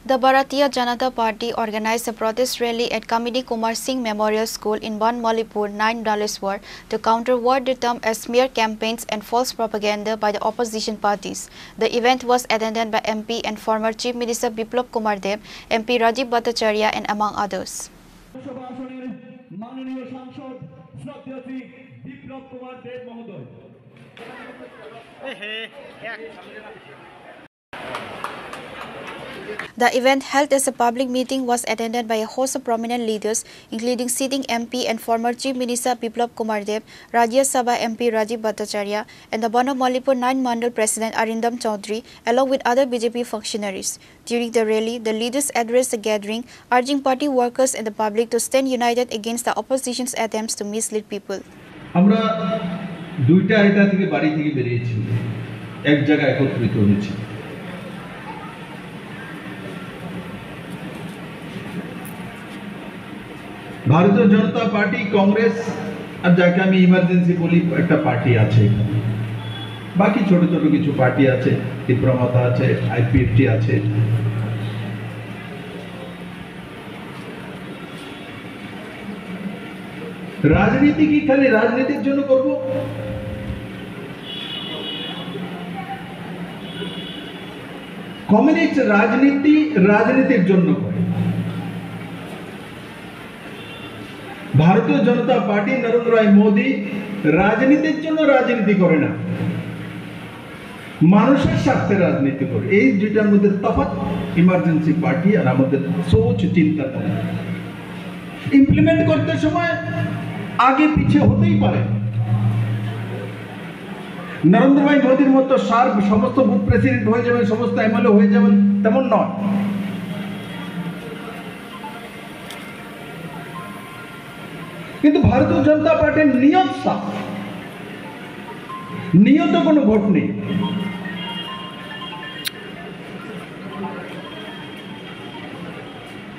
The Bharatiya Janata Party organized a protest rally at Kamini Kumar Singh Memorial School in Banmalipur, 9 Daleswar, to counter what they termed as smear campaigns and false propaganda by the opposition parties. The event was attended by MP and former Chief Minister Biplab Kumar Deb, MP Rajiv Bhattacharya, and among others. The event, held as a public meeting, was attended by a host of prominent leaders, including sitting MP and former Chief Minister Biplab Kumar Deb, Rajya Sabha MP Rajiv Bhattacharya, and the Banmalipur 9 Mandal President Arindam Chaudhary, along with other BJP functionaries. During the rally, the leaders addressed the gathering, urging party workers and the public to stand united against the opposition's attempts to mislead people. আমরা দুইটা এটা থেকে বাড়ি থেকে বেরিয়েছি, এক জায়গায় একত্রিত হয়েছি। ভারতীয় জনতা পার্টি, কংগ্রেস আর যাকে আমি ইমার্জেন্সি বলি একটা পার্টি আছে, বাকি ছোট ছোট কিছু পার্টি আছে, তীব্রমতা আছে, আইপিএফটি আছে। রাজনীতি কি খালি রাজনীতির জন্য করব? কমিউনিস্ট রাজনীতির জন্য করে। ভারতীয় জনতা পার্টি, নরেন্দ্র ভাই মোদী রাজনীতির জন্য রাজনীতি করে না, মানুষের স্বার্থে রাজনীতি করে। এই দুইটার মধ্যে তফাৎ ইমার্জেন্সি পার্টি আর আমাদের সোচ চিন্তা করে। ইমপ্লিমেন্ট করতে সময় আগে পিছিয়ে হতেই পারে। নরেন্দ্র ভাই মোদীর মতো সমস্ত বুথ প্রেসিডেন্ট হয়ে যাবেন, সমস্ত এমএলএ হয়ে যাবেন, তেমন নয়। কিন্তু ভারতীয় জনতা পার্টির নিয়ত সাফ, নিয়ত কোনো ভোট নেই।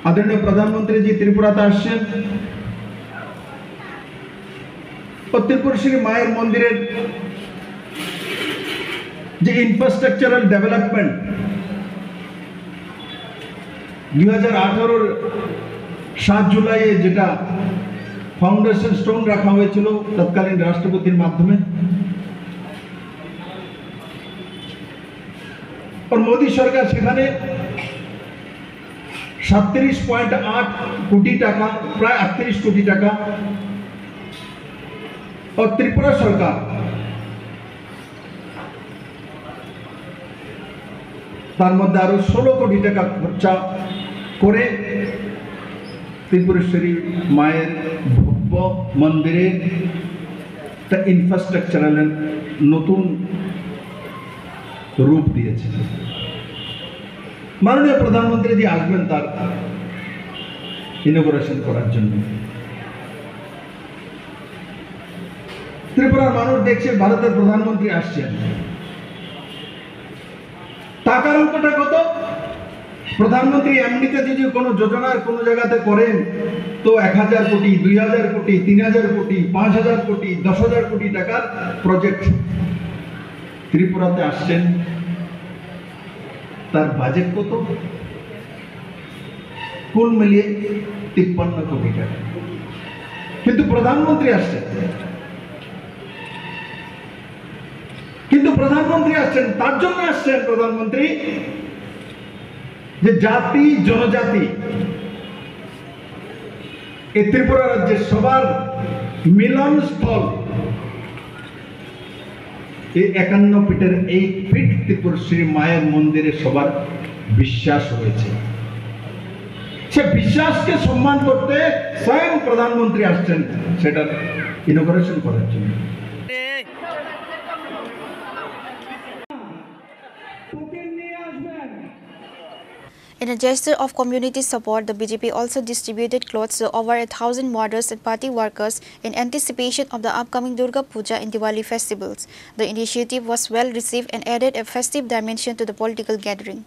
आदरणीय प्रधानमंत्री जी त्रिपुराते आसेन, त्रिपुरेश्वरी मायर मंदिरेर जे इनफ्रास्ट्राक्चाराल डेवलपमेंट 2018 7 जुलाई जेटा फाउंडेशन स्टोन रखा হয়েছিল তৎকালীন রাষ্ট্রপতির মাধ্যমে, और मोदी सरकार সেখানে 37.8 কোটি টাকা, প্রায় 38 কোটি টাকা, और त्रिपुरा सरकार তার মধ্যে আরো 16 কোটি টাকা খরচা করে त्रिपुरेश्वरी माয়ের ভব্য মন্দিরে তা ইনফ্রাস্ট্রাকচারাল নতুন রূপ দিয়েছে। মাননীয় প্রধানমন্ত্রী জি আসবেন তার ইনঅগ্রেশন করার জন্য। ত্রিপুরার মানুষ দেখছে ভারতের প্রধানমন্ত্রী আসছেন। টাকার অঙ্কটা কত? প্রধানমন্ত্রী এমনিতে যদি কোনো যোজনার কোনো জায়গাতে করেন তো 1000 কোটি, 2000 কোটি, 3000 কোটি, 5000 কোটি, 10000 কোটি টাকার প্রজেক্ট। ত্রিপুরাতে আসছেন, তার বাজেট কত? কুল মিলিয়ে 53 কোটি টাকা। কিন্তু প্রধানমন্ত্রী আসছেন, তার জন্য আসছেন প্রধানমন্ত্রী যে জাতি জনজাতি এই ত্রিপুরা রাজ্যের সবার মিলনস্থল, এই 51 ফিটের 8 ফিট ত্রিপুরেশ্বরী মায়ের মন্দিরে সবার বিশ্বাস রয়েছে। সে বিশ্বাসকে সম্মান করতে স্বয়ং প্রধানমন্ত্রী আসছেন সেটা ইনঅগ্রেশন করার জন্য। In a gesture of community support, the BJP also distributed clothes to over 1,000 mothers and party workers in anticipation of the upcoming Durga Puja and Diwali festivals. The initiative was well received and added a festive dimension to the political gathering.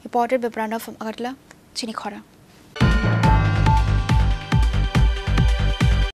Reported by Pranav from Agartala, Chinikhara.